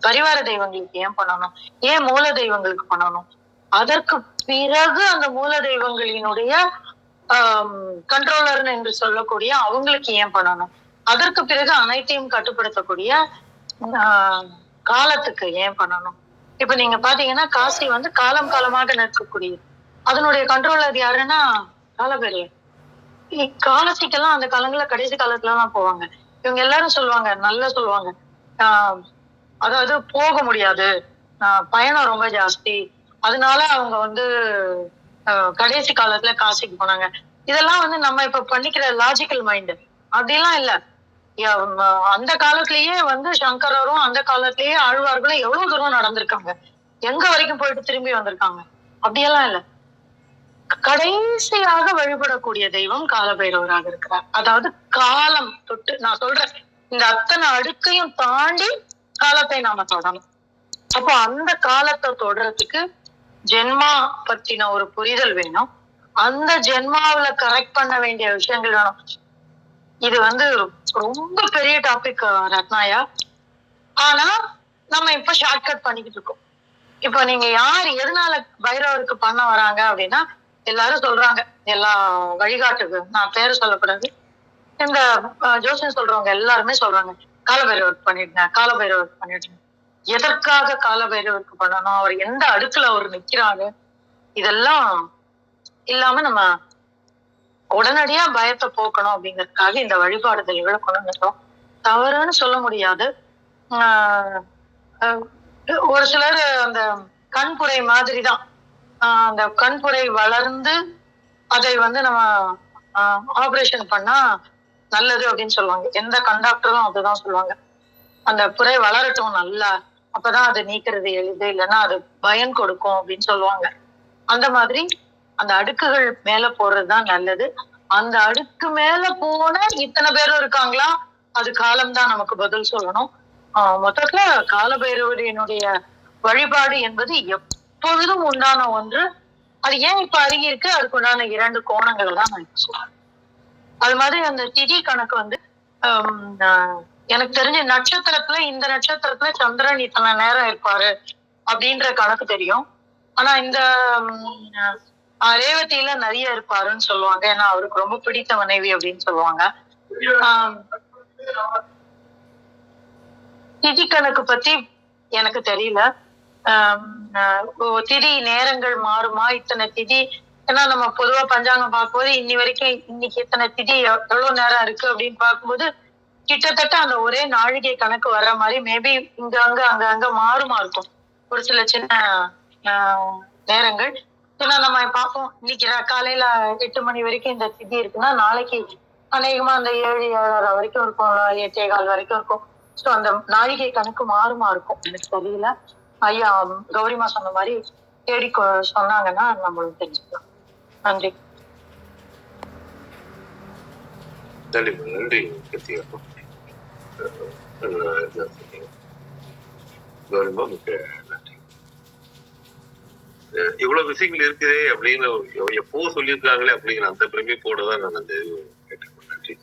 பரிவார தெய்வங்களுக்கு ஏன் பண்ணணும், ஏன் மூல தெய்வங்களுக்கு பண்ணணும், அதற்கு பிறகு அந்த மூல தெய்வங்களினுடைய கண்ட்ரோலர்னு என்று சொல்லக்கூடிய அவங்களுக்கு ஏன் பண்ணணும், அதற்கு பிறகு அனைத்தையும் கட்டுப்படுத்தக்கூடிய காலத்துக்கு ஏன் பண்ணணும். இப்ப நீங்க பாத்தீங்கன்னா காசி வந்து காலம் காலமாக நிற்கக்கூடியது. அதனுடைய கண்ட்ரோலர் யாருன்னா காலபைரவர். காலசிக்கெல்லாம் அந்த காலங்கள்ல கடைசி காலத்துல எல்லாம் போவாங்க. இவங்க எல்லாரும் சொல்லுவாங்க, நல்லா சொல்லுவாங்க, அதாவது போக முடியாது, பயணம் ரொம்ப ஜாஸ்தி, அதனால அவங்க வந்து கடைசி காலத்துல காசிக்கு போனாங்க. இதெல்லாம் வந்து நம்ம இப்ப பண்ணிக்கிற லாஜிக்கல் மைண்டு. அப்படிலாம் இல்ல. அந்த காலத்திலேயே வந்து சங்கரரும் அந்த காலத்திலேயே ஆழ்வார்களும் எவ்வளவு தூரம் நடந்திருக்காங்க, எங்க வரைக்கும் போயிட்டு திரும்பி வந்திருக்காங்க. அப்படியெல்லாம் இல்ல. கடைசியாக வழிபடக்கூடிய தெய்வம் காலபைரவராக இருக்கிறார். அதாவது காலம் தொட்டு நான் சொல்றேன், இந்த அத்தனை அடுக்கையும் தாண்டி காலத்தை நாம தொடணும். அப்போ அந்த காலத்தை தொடறதுக்கு ஜென்மா பத்தின ஒரு புரிதல் வேணும். அந்த ஜென்மாவில கரெக்ட் பண்ண வேண்டிய விஷயங்கள் வேணும். இது வந்து ரொம்ப பெரிய டாபிக் ரத்னாயா. ஆனா நம்ம இப்ப ஷார்ட்கட் பண்ணிக்கிட்டு இருக்கோம். இப்ப நீங்க யார் எதனால பைரவருக்கு பண்ண வராங்க அப்படின்னா, எல்லாரும் சொல்றாங்க, எல்லா வழிகாட்டுக்கு நான் பேரு சொல்லக்கூடாது, இந்த ஜோசியம் சொல்றவங்க எல்லாருமே சொல்றாங்க காலபைரவருக்கு பண்ணிடுங்க, காலபைரவருக்கு பண்ணிடுங்க. எதற்காக காலபைரவருக்கு பண்ணணும், அவர் எந்த அடுக்குல அவர் நிக்கிறாரு, இதெல்லாம் இல்லாம நம்ம உடனடியா பயத்தை போக்கணும் அப்படிங்கறதுக்காக இந்த வழிபாடுதல்களை கொண்டு வந்துட்டோம். தவறுன்னு சொல்ல முடியாது. ஆஹ் ஆஹ் ஒரு சிலர் அந்த கண்புரை மாதிரிதான். அந்த கண்புரை வளர்ந்து அதை வந்து நம்ம ஆபரேஷன் பண்ணா நல்லது அப்படின்னு சொல்லுவாங்க. எந்த கண்டாக்டரும் அதுதான் சொல்லுவாங்க. அந்த புரை வளரட்டும் நல்லா, அப்பதான் அதை நீக்கிறது எளிது, இல்லைன்னா அது பயன் கொடுக்கும் அப்படின்னு சொல்லுவாங்க. அந்த மாதிரி அந்த அடுக்குகள் மேல போடுறதுதான் நல்லது. அந்த அடுக்கு மேல போன இத்தனை பேரும் இருக்காங்களா, அது காலம்தான் நமக்கு பதில் சொல்லணும். மொத்தத்துல காலபைரவரினுடைய வழிபாடு என்பது எப்பொழுதும் உண்டான ஒன்று. அது ஏன் இப்ப அருகி இருக்கு, அதுக்கு உண்டான 2 கோணங்கள் தான் நான் சொல்றேன். அது மாதிரி அந்த திதி கணக்கு வந்து எனக்கு தெரிஞ்ச நட்சத்திரத்துல, இந்த நட்சத்திரத்துல சந்திரன் இத்தனை நேரம் இருப்பாரு அப்படின்ற கணக்கு தெரியும். ஆனா இந்த ரேவதியில நிறைய இருப்பாருன்னு சொல்லுவாங்க. ஏன்னா அவருக்கு ரொம்ப பிடித்த மனைவி அப்படின்னு சொல்லுவாங்க. திதி கணக்கு பத்தி எனக்கு தெரியல. திதி நேரங்கள் மாறுமா, இத்தனை திதி, ஏன்னா நம்ம பொதுவா பஞ்சாங்கம் பார்க்கும்போது இன்னி வரைக்கும் இன்னைக்கு இத்தனை திதி எவ்வளவு நேரம் இருக்கு அப்படின்னு பார்க்கும்போது கிட்டத்தட்ட அந்த ஒரே நாழிகை கணக்கு வர்ற மாதிரி மேபி இங்க அங்க மாறுமா இருக்கும் ஒரு சில சின்ன நேரங்கள். ஏன்னா நம்ம பார்ப்போம், இன்னைக்கு காலையில 8 மணி வரைக்கும் இந்த திதி இருக்குன்னா நாளைக்கு அநேகமா அந்த 7:30 வரைக்கும் இருக்கும், 8:15 வரைக்கும் இருக்கும். ஸோ அந்த நாழிகை கணக்கு மாறுமா இருக்கும், எனக்கு தெரியல. ஐயா கௌரிமா சொன்ன மாதிரி தேடி சொன்னாங்கன்னா நம்மளும் தெரிஞ்சுக்கலாம். நன்றி. நன்றி கௌரிமா, மிக்க நன்றி. இவ்வளவு விஷயங்கள் இருக்குதே அப்படின்னு எப்போ சொல்லியிருக்காங்களே அப்படிங்கிற அந்த பிரமிப்போட தான் நான் அந்த கேட்டுக்கொண்டேன். நன்றி.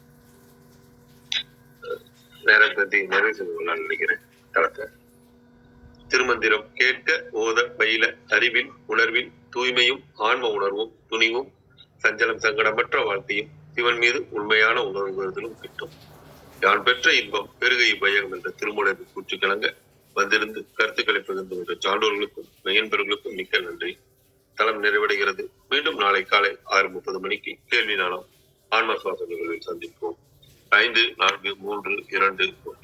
நேரம் பத்தி நிறைவு செய்யலாம் நினைக்கிறேன். தளத்தை திருமந்திரம் கேட்க ஓத பயில அறிவில் உணர்வில் தூய்மையும் ஆன்ம உணர்வும் துணிவும் சஞ்சலம் சங்கடமற்ற வாழ்க்கையும் சிவன் மீது உண்மையான உணர்வுகளும் கிட்டும். யான் பெற்ற இன்பம் பெருகை பயகம் என்ற திருமணத்தை கூற்று கிளங்க வந்திருந்து கருத்துக்களை பகிர்ந்து கொண்ட சான்றோர்களுக்கும் மெய்யன்பர்களுக்கும் மிக்க நன்றி. தளம் நிறைவடைகிறது. மீண்டும் நாளை காலை 6:30 மணிக்கு கேள்வி நாளம் ஆன்ம சுவாச நிகழ்வில் சந்திப்போம். 5, 4, 3, 2, 1.